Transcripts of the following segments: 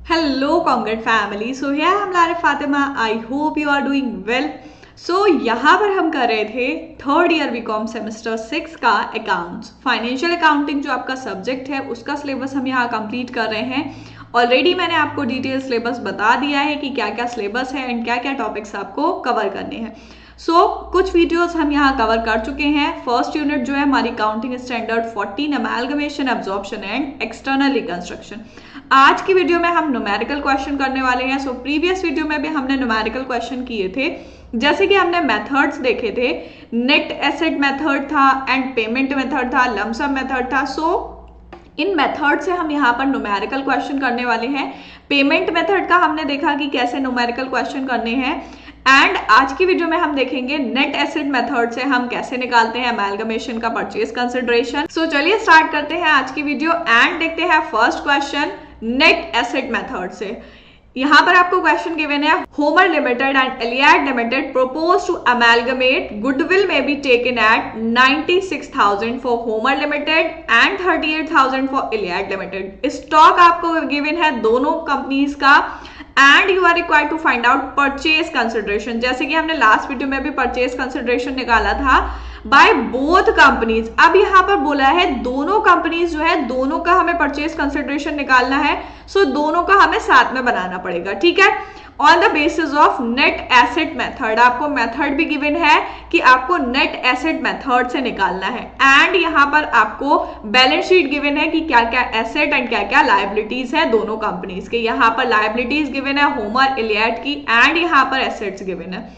Hello, Congrat family. So here I'm Lara Fatima. I hope you are doing well. So यहाँ पर हम कर रहे थे थर्ड ईयर बीकॉम सेमेस्टर 6 का अकाउंट्स फाइनेंशियल अकाउंटिंग जो आपका सब्जेक्ट है उसका सिलेबस हम यहाँ कंप्लीट कर रहे हैं। ऑलरेडी मैंने आपको डिटेल सिलेबस बता दिया है कि क्या क्या सिलेबस है एंड क्या क्या टॉपिक्स आपको कवर करने हैं। कुछ वीडियोस हम यहाँ कवर कर चुके हैं। फर्स्ट यूनिट जो है हमारी counting standard 14 amalgamation absorption and external reconstruction. आज की वीडियो में हम न्यूमेरिकल क्वेश्चन करने वाले हैं। प्रीवियस वीडियो में भी हमने न्यूमेरिकल क्वेश्चन किए थे, जैसे कि हमने मेथड्स देखे थे, नेट एसेट मेथड था एंड पेमेंट मेथड था, लमसम मेथड था। इन मेथड से हम यहाँ पर न्यूमेरिकल क्वेश्चन करने वाले हैं। पेमेंट मेथड का हमने देखा कि कैसे न्यूमेरिकल क्वेश्चन करने हैं एंड आज की वीडियो में हम देखेंगे नेट एसेट मेथड से हम कैसे निकालते हैं अमेलगमेशन का परचेज कंसिडरेशन। चलिए स्टार्ट करते हैं आज की वीडियो एंड देखते हैं first question net asset method से। यहाँ पर आपको क्वेश्चन गिवन है, Homer limited and Eliad limited propose to amalgamate goodwill में be taken at 96,000 for Homer limited and 38,000 for Eliad limited. Stock आपको गिवन है दोनों कंपनीज का and you are required to find out purchase consideration. जैसे कि हमने last video में भी परचेज कंसिडरेशन निकाला था बाय बोथ कंपनीज। अब यहाँ पर बोला है दोनों कंपनीज जो है दोनों का हमें परचेज कंसिडरेशन निकालना है। दोनों का हमें साथ में बनाना पड़ेगा, ठीक है, on the basis of net asset method. आपको मेथड भी गिवन है कि आपको नेट एसेट मेथड से निकालना है एंड यहाँ पर आपको बैलेंस शीट गिवन है कि क्या क्या एसेट एंड क्या क्या लायबिलिटीज है दोनों कंपनीज के। यहाँ पर लायबिलिटीज गिवन है होमर एलियाड की एंड यहाँ पर एसेट्स गिवन है।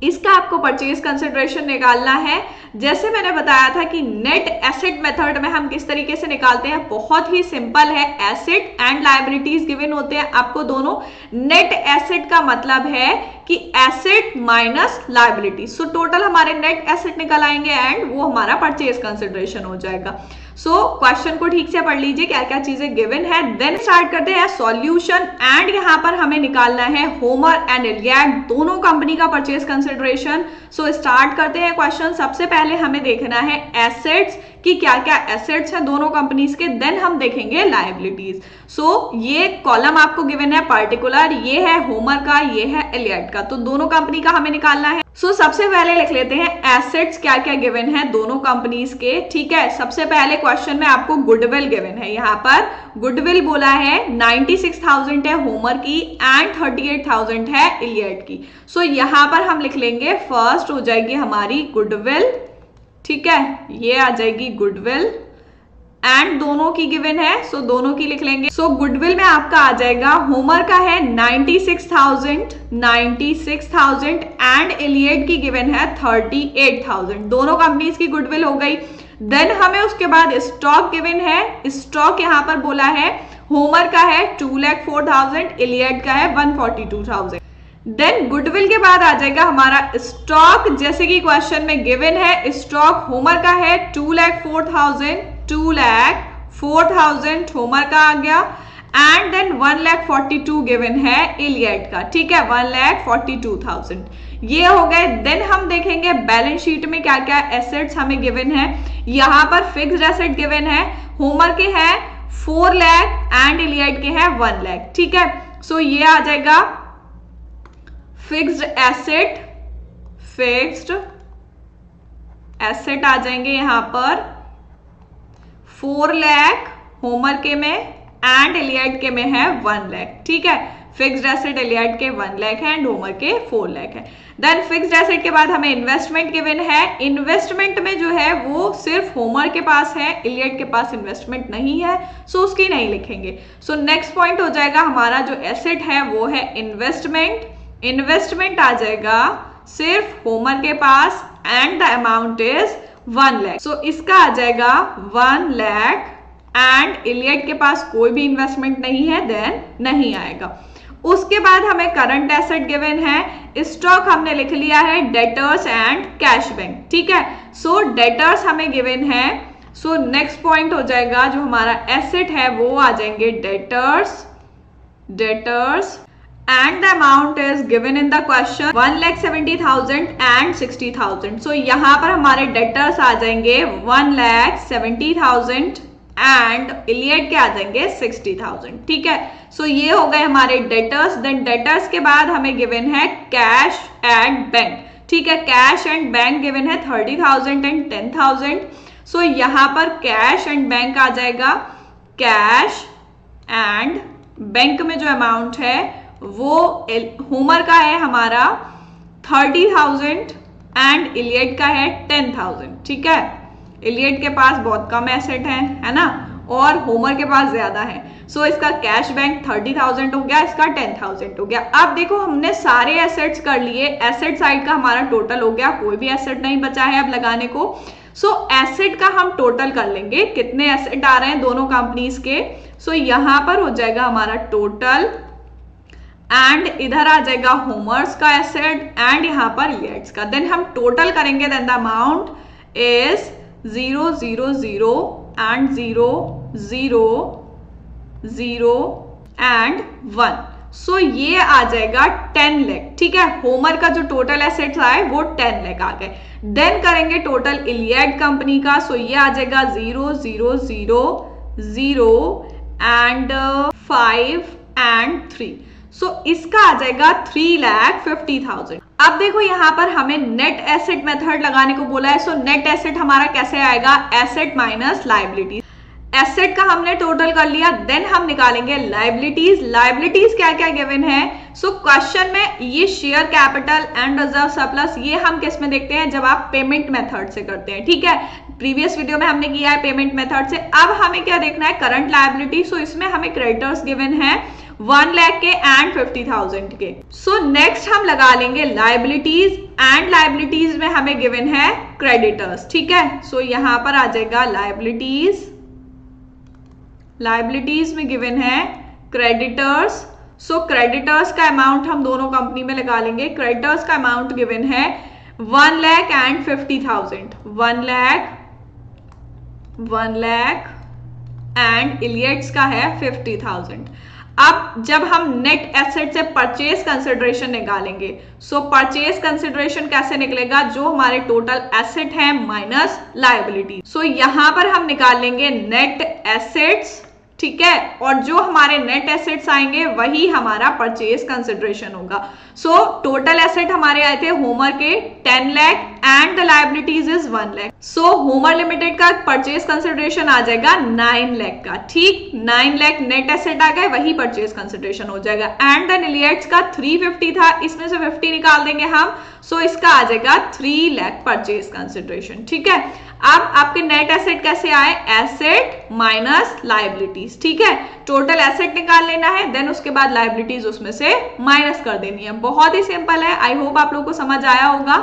इसका आपको परचेज कंसिडरेशन निकालना है। जैसे मैंने बताया था कि नेट एसेट मेथड में हम किस तरीके से निकालते हैं, बहुत ही सिंपल है। एसेट एंड लायबिलिटीज गिवन होते हैं आपको दोनों। नेट एसेट का मतलब है कि एसेट माइनस लायबिलिटी। टोटल हमारे नेट एसेट निकल आएंगे एंड वो हमारा परचेज कंसिडरेशन हो जाएगा। क्वेश्चन को ठीक से पढ़ लीजिए क्या क्या चीजें गिवन है। देन स्टार्ट करते हैं सॉल्यूशन एंड यहाँ पर हमें निकालना है होमर एंड एलियाड दोनों कंपनी का परचेज कंसिडरेशन। स्टार्ट करते हैं क्वेश्चन। सबसे पहले हमें देखना है एसेट्स कि क्या क्या एसेट्स हैं दोनों कंपनीज के, देन हम देखेंगे लायबिलिटीज। ये कॉलम आपको गिवन है पर्टिकुलर, ये है होमर का, ये है एलियाड का, तो दोनों कंपनी का हमें निकालना है। सबसे पहले लिख लेते हैं एसेट्स क्या क्या गिवन है दोनों कंपनीज के, ठीक है। सबसे पहले क्वेश्चन में आपको गुडविल गिवन है। यहाँ पर गुडविल बोला है 96,000 है होमर की एंड 38,000 है एलियाड की। यहाँ पर हम लिख लेंगे, फर्स्ट हो जाएगी हमारी गुडविल, ठीक है, ये आ जाएगी गुडविल एंड दोनों की गिवन है, दोनों की लिख लेंगे। गुडविल में आपका आ जाएगा, होमर का है 96,000 एंड एलियाड की गिवन है 38,000। दोनों कंपनीज की गुडविल हो गई। देन हमें उसके बाद स्टॉक गिवन है। स्टॉक यहाँ पर बोला है होमर का है 2,04,000, एलियाड का है 142,000। देन गुडविल के बाद आ जाएगा हमारा स्टॉक, जैसे कि क्वेश्चन में गिवन है स्टॉक होमर का है 2,04,000 होमर का आ गया एंड देन 1,42,000 गिवन है एलियाड का, ठीक है, 1,42,000 ये हो गए। देन हम देखेंगे बैलेंस शीट में क्या क्या एसेट्स हमें गिवन है। यहाँ पर फिक्स्ड एसेट गिवन है, होमर के हैं 4 लाख एंड एलियाड के हैं 1 लाख, ठीक है। ये आ जाएगा फिक्स्ड एसेट आ जाएंगे यहाँ पर 4 लाख होमर के में एंड एलियाड के में है 1 लाख, ठीक है। फिक्स्ड एसेट एलियाड के 1 लाख है एंड होमर के 4 लाख है। देन फिक्स्ड एसेट के बाद हमें इन्वेस्टमेंट गिवन है। इन्वेस्टमेंट में जो है वो सिर्फ होमर के पास है, एलियाड के पास इन्वेस्टमेंट नहीं है, उसकी नहीं लिखेंगे। नेक्स्ट पॉइंट हो जाएगा हमारा जो एसेट है वो है इन्वेस्टमेंट। इन्वेस्टमेंट आ जाएगा सिर्फ होमर के पास and the amount is 1 lakh. इसका आ जाएगा 1 लाख एंड एलियाड के पास कोई भी इन्वेस्टमेंट नहीं है, देन नहीं आएगा। उसके बाद हमें करंट एसेट गिवन है। स्टॉक हमने लिख लिया है डेटर्स एंड कैश बैंक, ठीक है। डेटर्स हमें गिवन है। नेक्स्ट पॉइंट हो जाएगा जो हमारा एसेट है वो आ जाएंगे debtors and the amount is given in the question 1,70,000 and 60,000। यहाँ पर हमारे डेटर्स आ जाएंगे 1,70,000 एंड इलियड के आ जाएंगे 60,000। ठीक है, सो ये हो गए हमारे डेटर्स। देन डेटर्स के बाद हमें गिवन है कैश एंड बैंक। ठीक है, कैश एंड बैंक गिवन है 30,000 एंड 10,000। सो यहां पर कैश एंड बैंक आ जाएगा। कैश एंड बैंक में जो अमाउंट है वो होमर का है हमारा 30,000 एंड इलियड का है 10,000। ठीक है, इलियड के पास बहुत कम एसेट है ना, और होमर के पास ज्यादा है। सो इसका कैश बैंक 30,000 हो गया, इसका 10,000 हो गया। अब देखो हमने सारे एसेट्स कर लिए, एसेट साइड का हमारा टोटल हो गया, कोई भी एसेट नहीं बचा है अब लगाने को। सो एसेट का हम टोटल कर लेंगे, कितने एसेट आ रहे हैं दोनों कंपनीज के। सो यहां पर हो जाएगा हमारा टोटल एंड इधर आ जाएगा होमर्स का एसेट एंड यहां पर इलियड्स का। देन हम टोटल करेंगे, then the amount is 0 0 0 and 0 0 0 and 1। So ये आ जाएगा 10 लाख। ठीक है, होमर का जो टोटल एसेट्स आए वो 10 लाख आ गए। देन करेंगे टोटल इलियड कंपनी का। सो ये आ जाएगा 0 0 0 0 एंड 5 एंड 3। सो इसका आ जाएगा 3,50,000। अब देखो यहां पर हमें नेट एसेट मेथड लगाने को बोला है। सो नेट एसेट हमारा कैसे आएगा, एसेट माइनस लायबिलिटी। एसेट का हमने टोटल कर लिया, देन हम निकालेंगे लायबिलिटीज। लायबिलिटीज क्या क्या गिवन है। सो क्वेश्चन में ये share capital and reserve surplus, ये हम किस में देखते हैं, जब आप पेमेंट मेथड से करते हैं। ठीक है, प्रीवियस वीडियो में हमने किया है पेमेंट मेथड से। अब हमें क्या देखना है, करंट लायबिलिटी। सो इसमें हमें क्रेडिटर्स गिवन है 1 लाख के एंड 50,000 के। सो नेक्स्ट हम लगा लेंगे लायबिलिटीज एंड लायबिलिटीज में हमें गिवन है क्रेडिटर्स। ठीक है, सो यहां पर आ जाएगा लायबिलिटीज, लायबिलिटीज में गिवन है क्रेडिटर्स। सो क्रेडिटर्स का अमाउंट हम दोनों कंपनी में लगा लेंगे। क्रेडिटर्स का अमाउंट गिवन है 1 लाख एंड 50,000, 1 लाख एंड इलियड्स का है 50,000। अब जब हम नेट एसेट से परचेज कंसिडरेशन निकालेंगे, सो परचेज कंसिडरेशन कैसे निकलेगा, जो हमारे टोटल एसेट है माइनस लायबिलिटी। सो यहां पर हम निकाल लेंगे नेट एसेट्स। ठीक है, और जो हमारे नेट एसेट्स आएंगे वही हमारा परचेज कंसिडरेशन होगा। सो टोटल एसेट हमारे आए थे होमर के 10 lakh and the liabilities is 1 lakh. So Homer limited का परचेज कंसिडरेशन आ जाएगा 9 लाख का। ठीक, 9 लाख नेट एसेट आ गए, वही परचेज कंसिडरेशन हो जाएगा। एंड देन इलियड्स का 350 था, इसमें से 50 निकाल देंगे हम। सो इसका आ जाएगा 3 लाख परचेज कंसिडरेशन। ठीक है, अब आपके नेट एसेट कैसे आए, एसेट माइनस लायबिलिटीज। ठीक है, टोटल एसेट निकाल लेना है, देन उसके बाद लायबिलिटीज उसमें से माइनस कर देनी है। बहुत ही सिंपल है, आई होप आप लोगों को समझ आया होगा।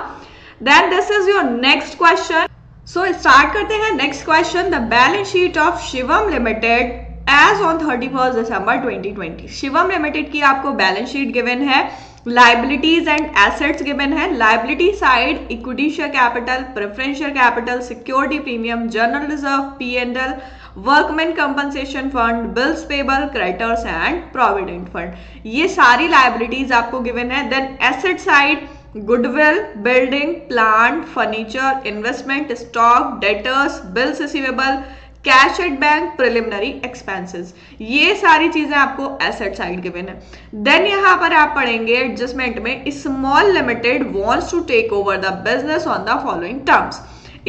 Then this is your next question. So start करते हैं next question. The balance sheet of Shivam limited as on 31 December 2020। Shivam limited की आपको बैलेंस शीट गिवन है, लायबिलिटीज एंड एसेट्स गिवन है। Liability side equity share capital, preference share capital, security premium, general reserve, P&L, workman compensation fund, bills payable, creditors and provident fund, ये सारी liabilities आपको given है। Then asset side goodwill, building, plant, furniture, investment, stock, debtors, bills receivable, cash at bank, preliminary expenses, ये सारी चीजें आपको asset side given है। Then यहां पर आप पढ़ेंगे एडजस्टमेंट में, small limited wants to take over the business on the following terms.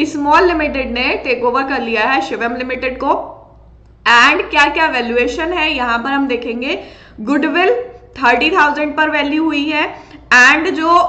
Small limited ने टेक ओवर कर लिया है शिवम लिमिटेड को, एंड क्या क्या वैल्यूएशन है यहां पर हम देखेंगे। गुडविल 30,000 पर वैल्यू हुई है, एंड जो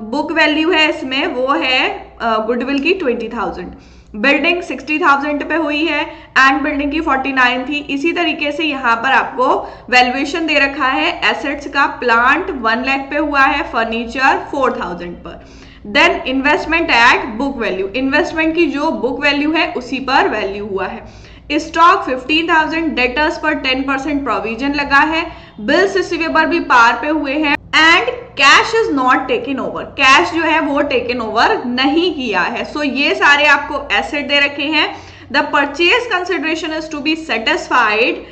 बुक वैल्यू है इसमें वो है गुडविल की 20,000। बिल्डिंग 60,000 पे हुई है एंड बिल्डिंग की 49 थी। इसी तरीके से यहाँ पर आपको वैल्यूएशन दे रखा है एसेट्स का। प्लांट 1 लाख पे हुआ है, फर्नीचर 4,000 पर। Then investment at book value, investment की जो बुक वैल्यू है उसी पर वैल्यू हुआ है। स्टॉक 15,000, डेटर्स पर 10% प्रोविजन लगा है, बिल्स रिसीवेबल भी पार पे हुए हैं, and cash is not taken over, cash जो है वो टेकन ओवर नहीं किया है। सो ये सारे आपको एसेट दे रखे हैं। The purchase consideration is to be satisfied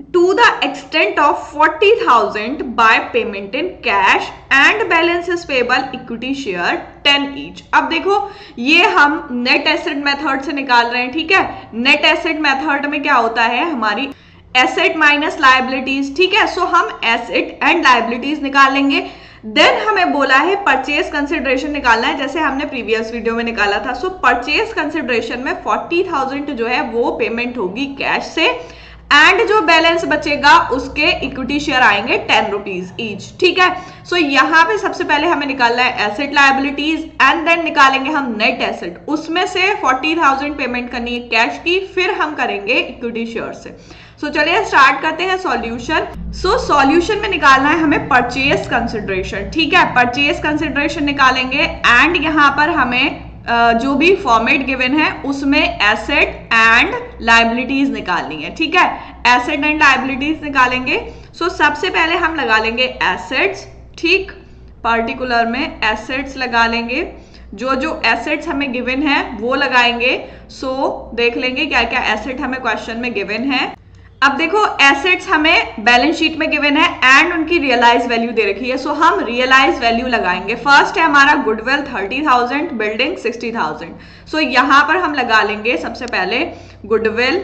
to the extent of 40,000 by payment in cash and balance is payable equity share 10 each। अब देखो ये हम नेट एसेट मेथड से निकाल रहे हैं, ठीक है। नेट एसेट मेथड में क्या होता है, हमारी एसेट माइनस लायबिलिटीज, ठीक है। सो हम एसेट एंड लायबिलिटीज निकालेंगे। देन हमें बोला है परचेज कंसिडरेशन निकालना है, जैसे हमने प्रीवियस वीडियो में निकाला था। सो परचेज कंसिडरेशन में 40,000 जो है वो पेमेंट होगी कैश से, एंड जो बैलेंस बचेगा उसके इक्विटी शेयर आएंगे 10 रुपीज ईच, ठीक है। सो यहाँ पे सबसे पहले हमें निकालना है एसेट लायबिलिटीज एंड देन निकालेंगे हम नेट एसेट। उसमें से 40,000 पेमेंट करनी है कैश की, फिर हम करेंगे इक्विटी शेयर से। सो चलिए स्टार्ट करते हैं सॉल्यूशन। सो सॉल्यूशन में निकालना है हमें परचेज कंसिडरेशन, ठीक है। परचेज कंसिडरेशन निकालेंगे एंड यहाँ पर हमें जो भी फॉर्मेट गिवन है उसमें एसेट एंड लायबिलिटीज निकालनी है, ठीक है। एसेट एंड लायबिलिटीज निकालेंगे। सो सबसे पहले हम लगा लेंगे एसेट्स, ठीक। पर्टिकुलर में एसेट्स लगा लेंगे, जो जो एसेट्स हमें गिवन है वो लगाएंगे। सो देख लेंगे क्या क्या एसेट हमें क्वेश्चन में गिवन है। अब देखो एसेट्स हमें बैलेंस शीट में गिवन है एंड उनकी रियलाइज वैल्यू दे रखी है। सो हम रियलाइज वैल्यू लगाएंगे। फर्स्ट है हमारा गुडविल 30,000, बिल्डिंग 60,000। सो यहां पर हम लगा लेंगे सबसे पहले गुडविल,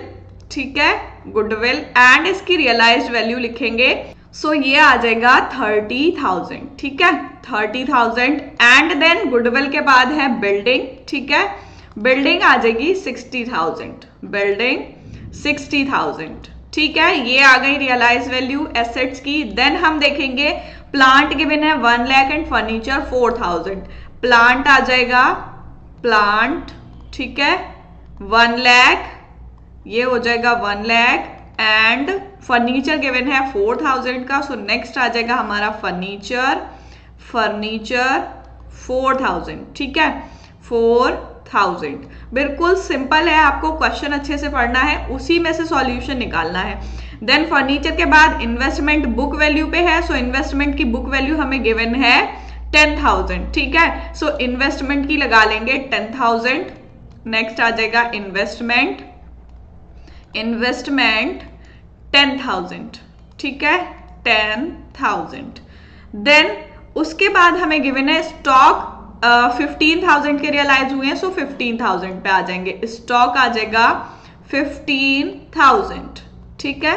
ठीक है, गुडविल एंड इसकी रियलाइज वैल्यू लिखेंगे। सो ये आ जाएगा 30,000, ठीक है, 30,000 एंड देन गुडविल के बाद है बिल्डिंग, ठीक है। बिल्डिंग आ जाएगी 60,000, बिल्डिंग 60,000, ठीक है। ये आ गई रियलाइज वैल्यू एसेट्स की। देन हम देखेंगे प्लांट गिवन है 1 लाख एंड फर्नीचर 4,000। प्लांट आ जाएगा, प्लांट, ठीक है, 1 लाख, ये हो जाएगा 1 लाख एंड फर्नीचर गिवन है 4,000 का। सो नेक्स्ट आ जाएगा हमारा फर्नीचर, फर्नीचर 4,000, ठीक है, 4,000। बिल्कुल सिंपल है, आपको क्वेश्चन अच्छे से पढ़ना है, उसी में से सॉल्यूशन निकालना है। देन फर्नीचर के बाद इन्वेस्टमेंट बुक वैल्यू पे है। सो इन्वेस्टमेंट की बुक वैल्यू हमें गिवन है 10,000, ठीक है। सो इन्वेस्टमेंट की लगा लेंगे 10,000। नेक्स्ट आ जाएगा इन्वेस्टमेंट, इन्वेस्टमेंट 10,000, ठीक है, 10,000। देन उसके बाद हमें गिवन है स्टॉक 15,000 के रियलाइज हुए हैं। सो 15,000 पे आ जाएंगे, स्टॉक आ जाएगा 15,000, ठीक है,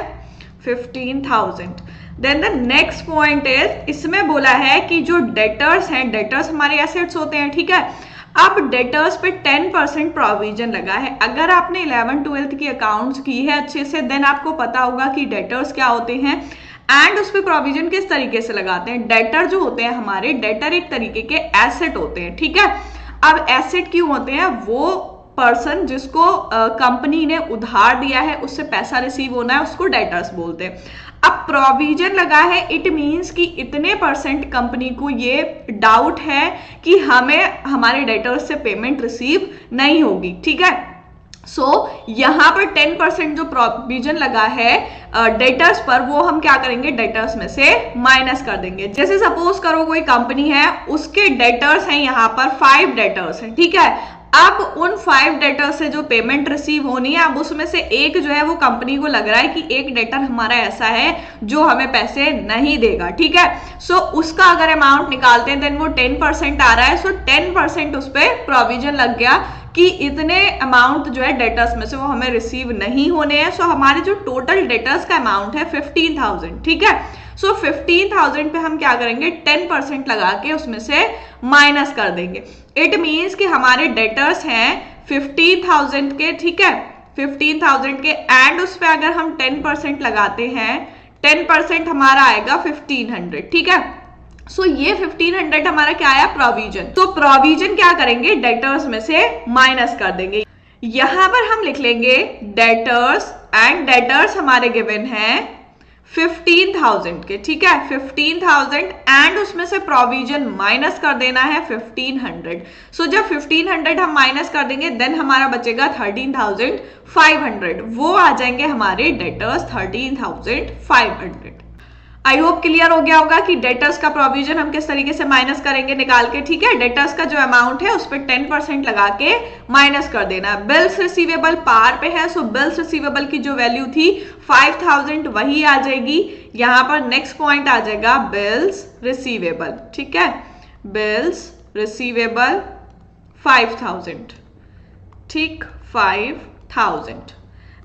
15,000। Then the next point is, इसमें बोला है कि जो डेटर्स हैं, डेटर्स हमारे एसेट्स होते हैं, ठीक है। अब डेटर्स पे 10% प्रोविजन लगा है। अगर आपने 11th-12th की अकाउंट्स की है अच्छे से, देन आपको पता होगा कि डेटर्स क्या होते हैं एंड उस पर प्रोविजन किस तरीके से लगाते हैं। डेटर जो होते हैं हमारे, डेटर एक तरीके के एसेट होते हैं, ठीक है। अब एसेट क्यों होते हैं, वो पर्सन जिसको कंपनी ने उधार दिया है, उससे पैसा रिसीव होना है, उसको डेटर्स बोलते हैं। अब प्रोविजन लगा है, इट मींस कि इतने % कंपनी को ये डाउट है कि हमें हमारे डेटर्स से पेमेंट रिसीव नहीं होगी, ठीक है। सो यहां पर 10% जो प्रोविजन लगा है डेटर्स पर, वो हम क्या करेंगे, डेटर्स में से माइनस कर देंगे। जैसे सपोज करो कोई कंपनी है, उसके डेटर्स हैं यहाँ पर 5 डेटर्स हैं, ठीक है। अब उन 5 डेटर्स से जो पेमेंट रिसीव होनी है, अब उसमें से एक जो है वो कंपनी को लग रहा है कि एक डेटर हमारा ऐसा है जो हमें पैसे नहीं देगा, ठीक है। सो उसका अगर अमाउंट निकालते हैं देन वो 10% आ रहा है। सो 10% उस पर प्रोविजन लग गया कि इतने अमाउंट जो है डेटर्स में से वो हमें रिसीव नहीं होने हैं। सो हमारे जो टोटल डेटर्स का अमाउंट है 15,000, ठीक है। सो 15,000 पे हम क्या करेंगे, 10% लगा के उसमें से माइनस कर देंगे। इट मीन्स कि हमारे डेटर्स हैं 15,000 के, ठीक है, 15,000 के एंड उस पर अगर हम 10% लगाते हैं, 10% हमारा आएगा 1,500, ठीक है। सो ये 1,500 हमारा क्या आया, प्रोविजन। तो प्रोविजन क्या करेंगे, डेटर्स में से माइनस कर देंगे। यहां पर हम लिख लेंगे डेटर्स एंड डेटर्स हमारे गिवन है 15,000 के, ठीक है, 15,000 एंड उसमें से प्रोविजन माइनस कर देना है 1,500। सो जब 1,500 हम माइनस कर देंगे देन हमारा बचेगा 13,500। वो आ जाएंगे हमारे डेटर्स 13,500। आई होप क्लियर हो गया होगा कि डेटर्स का प्रोविजन हम किस तरीके से माइनस करेंगे निकाल के, ठीक है। डेटर्स का जो अमाउंट है उस पर 10% लगा के माइनस कर देना है। बिल्स रिसीवेबल पार पे है, सो बिल्स रिसीवेबल की जो वैल्यू थी 5000 वही आ जाएगी। यहां पर नेक्स्ट पॉइंट आ जाएगा बिल्स रिसीवेबल, ठीक है। बिल्स रिसीवेबल 5000, ठीक, 5000।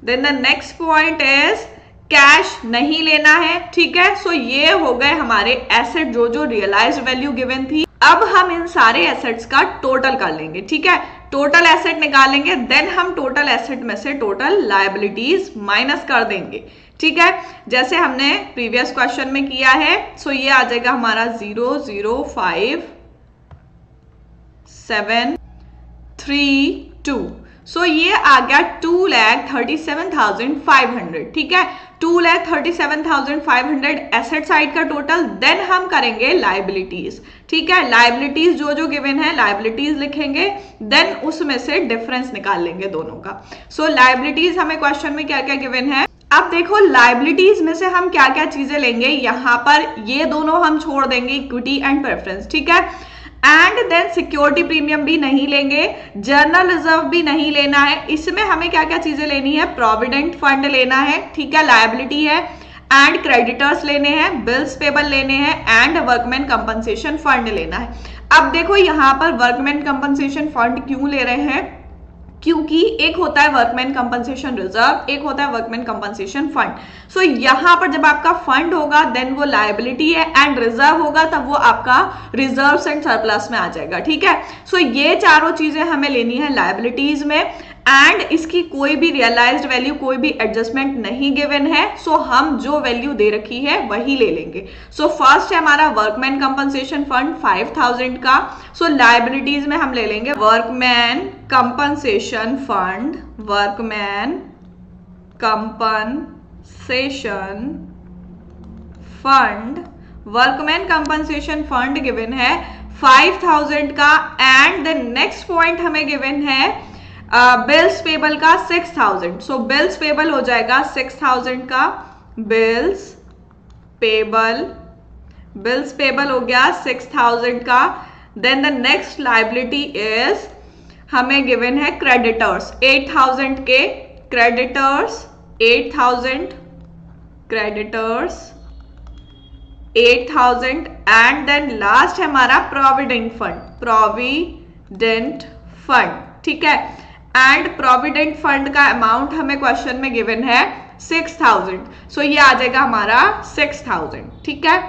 Then the next point is cash नहीं लेना है, ठीक है। सो ये हो गए हमारे एसेट जो जो रियलाइज्ड वैल्यू गिवन थी। अब हम इन सारे एसेट्स का टोटल कर लेंगे, ठीक है। टोटल एसेट निकालेंगे, देन हम टोटल एसेट में से टोटल लायबिलिटीज माइनस कर देंगे, ठीक है, जैसे हमने प्रीवियस क्वेश्चन में किया है। सो ये आ जाएगा हमारा 005,732। सो ये आ गया 2,37,500, ठीक है। 2,37,500 एसेट साइड का टोटल। देन हम करेंगे लायबिलिटीज, ठीक है। लायबिलिटीज जो जो गिवन है लायबिलिटीज लिखेंगे, देन उसमें से डिफरेंस निकाल लेंगे दोनों का। सो लायबिलिटीज हमें क्वेश्चन में क्या क्या गिवन है, अब देखो लायबिलिटीज में से हम क्या क्या चीजें लेंगे। यहां पर ये दोनों हम छोड़ देंगे, इक्विटी एंड प्रेफरेंस, ठीक है। एंड देन सिक्योरिटी प्रीमियम भी नहीं लेंगे, जर्नल रिजर्व भी नहीं लेना है। इसमें हमें क्या क्या चीजें लेनी है, प्रोविडेंट फंड लेना है, ठीक है, लायबिलिटी है, एंड क्रेडिटर्स लेने हैं, बिल्स पेबल लेने हैं, एंड वर्कमैन कंपनसेशन फंड लेना है। अब देखो यहां पर वर्कमैन कंपनसेशन फंड क्यों ले रहे हैं, क्योंकि एक होता है वर्कमैन कंपनसेशन रिजर्व, एक होता है वर्कमैन कंपनसेशन फंड। सो यहां पर जब आपका फंड होगा देन वो लायबिलिटी है, एंड रिजर्व होगा तब वो आपका रिजर्व्स एंड सरप्लस में आ जाएगा, ठीक है। सो ये चारों चीजें हमें लेनी है लायबिलिटीज में, एंड इसकी कोई भी रियलाइज्ड वैल्यू, कोई भी एडजस्टमेंट नहीं गिवन है। सो हम जो वैल्यू दे रखी है वही ले लेंगे। सो फर्स्ट है हमारा वर्कमैन कंपनसेशन फंड 5000 का। सो लायबिलिटीज में हम ले लेंगे workman compensation fund, workman compensation fund, workman compensation fund given है 5000 का। एंड द नेक्स्ट पॉइंट हमें गिवन है बिल्स पेबल का 6000। सो बिल्स पेबल हो जाएगा 6000 का, बिल्स पेबल हो गया 6000 का। Then the next liability is हमें गिवन है क्रेडिटर्स 8000 के, creditors 8000, creditors 8000। And then last है हमारा प्रोविडेंट फंड, ठीक है। एंड प्रोविडेंट फंड का अमाउंट हमें क्वेश्चन में गिवन है 6000। सो ये आ जाएगा हमारा 6000, ठीक है,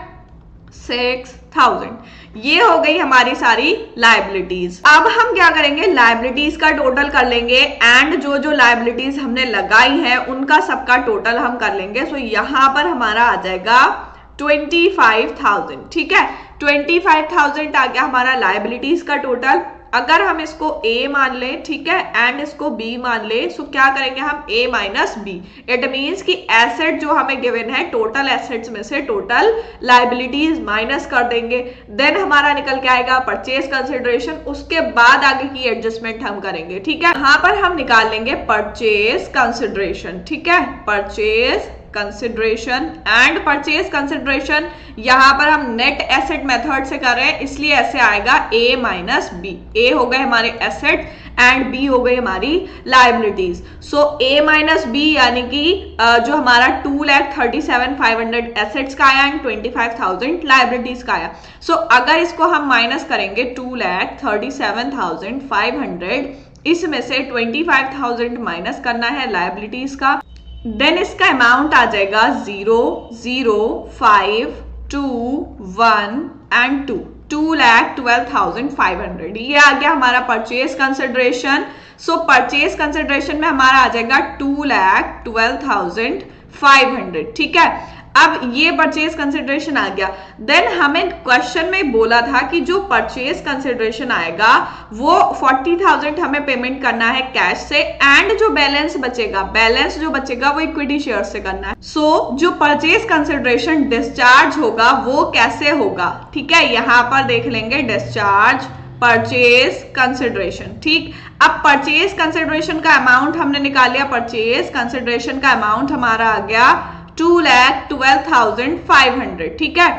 6000। ये हो गई हमारी सारी लायबिलिटीज। अब हम क्या करेंगे, लायबिलिटीज का टोटल कर लेंगे, एंड जो जो लायबिलिटीज हमने लगाई है उनका सबका टोटल हम कर लेंगे। सो यहां पर हमारा आ जाएगा 25,000, ठीक है। 25,000 आ गया हमारा लायबिलिटीज का टोटल। अगर हम इसको A मान लें, ठीक है, एंड इसको B मान लें, सो क्या करेंगे हम A minus B। It means कि एसेट जो हमें गिवन है टोटल एसेट्स में से टोटल लायबिलिटीज माइनस कर देंगे। देन हमारा निकल के आएगा परचेज कंसिडरेशन, उसके बाद आगे की एडजस्टमेंट हम करेंगे, ठीक है। यहाँ पर हम निकाल लेंगे परचेज कंसिडरेशन, ठीक है, purchase consideration. And purchase consideration यहां पर हम नेट एसेट मेथड से कर रहे हैं, इसलिए ऐसे आएगा A माइनस बी। A हो गए हमारे एसेट एंड B हो गई हमारी liabilities. So A minus B यानी कि जो हमारा 2,37,500 एसेट्स का आया एंड 25,000 लायबिलिटीज का आया। सो अगर इसको हम माइनस करेंगे 2,37,500, इसमें से 25,000 माइनस करना है लायबिलिटीज का, देन इसका अमाउंट आ जाएगा 0, 0, 5, 2, 1 एंड 2, 2,12,500। ये आ गया हमारा परचेज कंसिडरेशन। सो परचेज कंसिडरेशन में हमारा आ जाएगा 2,12,500, ठीक है। अब ये परचेज कंसिडरेशन आ गया। देन हमें क्वेश्चन में बोला था कि जो परचेज कंसिडरेशन आएगा वो 40,000 हमें पेमेंट करना है कैश से, एंड जो बैलेंस बचेगा वो इक्विटी शेयर से करना है। सो जो परचेज कंसिडरेशन डिस्चार्ज होगा वो कैसे होगा, ठीक है, यहां पर देख लेंगे डिस्चार्ज परचेज कंसिडरेशन, ठीक। अब परचेज कंसिडरेशन का अमाउंट हमने निकाल लिया, परचेज कंसिडरेशन का अमाउंट हमारा आ गया 2,12,500, ठीक है,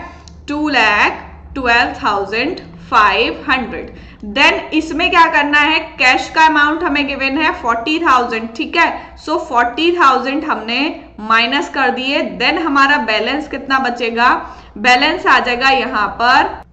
2,12,500। देन इसमें क्या करना है, कैश का अमाउंट हमें गिवन है 40,000, ठीक है, सो 40,000 हमने माइनस कर दिए। देन हमारा बैलेंस कितना बचेगा, बैलेंस आ जाएगा यहां पर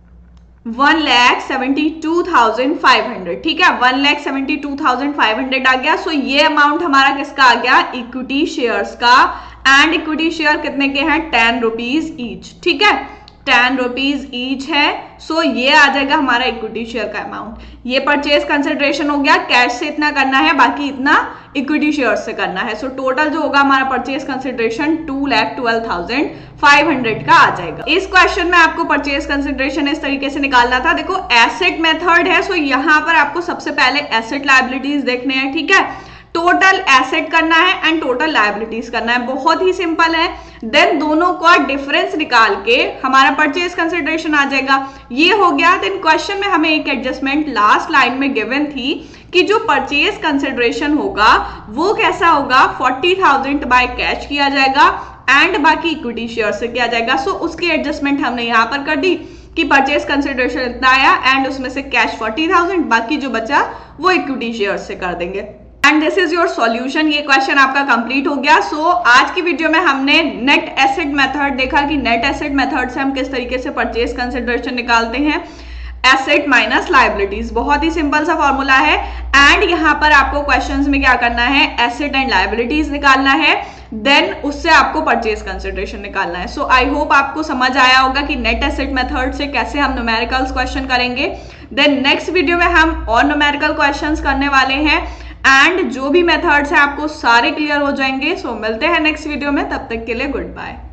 1,72,500, ठीक है, 1,72,500 आ गया। सो ये अमाउंट हमारा किसका आ गया, इक्विटी शेयर्स का, एंड इक्विटी शेयर कितने के हैं, 10 रुपीज ईच, ठीक है, 10 रुपीज ईच है। सो ये आ जाएगा हमारा इक्विटी शेयर का अमाउंट। ये परचेज कंसिडरेशन हो गया, कैश से इतना करना है, बाकी इतना इक्विटी शेयर से करना है। सो टोटल जो होगा हमारा परचेज कंसिडरेशन 2,12,500 का आ जाएगा। इस क्वेश्चन में आपको परचेज कंसिडरेशन इस तरीके से निकालना था। देखो एसेट मेथड है, सो यहां पर आपको सबसे पहले एसेट लायबिलिटीज देखने हैं, ठीक है, टोटल एसेट करना है एंड टोटल लायबिलिटीज करना है, बहुत ही सिंपल है। देन दोनों का डिफरेंस निकाल के हमारा परचेज कंसिडरेशन आ जाएगा, ये हो गया। देन क्वेश्चन में हमें एक एडजस्टमेंट लास्ट लाइन में गिवन थी कि जो परचेज कंसिडरेशन होगा वो कैसा होगा, 40,000 बाय कैश किया जाएगा एंड बाकी इक्विटी शेयर से किया जाएगा। सो उसकी एडजस्टमेंट हमने यहां पर कर दी कि परचेज कंसिडरेशन इतना आया एंड उसमें से कैश 40,000, बाकी जो बचा वो इक्विटी शेयर से कर देंगे। And this is your solution. ये क्वेश्चन आपका कंप्लीट हो गया। सो आज की वीडियो में हमने नेट एसेट मेथड देखा कि नेट एसेट मेथड से हम किस तरीके से परचेज कंसिडरेशन निकालते हैं, एसेट माइनस लायबिलिटीज, बहुत ही सिंपल सा फॉर्मूला है। एंड यहाँ पर आपको क्वेश्चंस में क्या करना है, एसेट एंड लायबिलिटीज निकालना है, देन उससे आपको परचेज कंसिडरेशन निकालना है। सो आई होप आपको समझ आया होगा कि नेट एसेट मेथड से कैसे हम न्यूमेरिकल्स क्वेश्चन करेंगे। देन नेक्स्ट वीडियो में हम और न्यूमेरिकल क्वेश्चंस करने वाले हैं एंड जो भी मेथड्स हैं आपको सारे क्लियर हो जाएंगे। सो मिलते हैं नेक्स्ट वीडियो में, तब तक के लिए गुड बाय।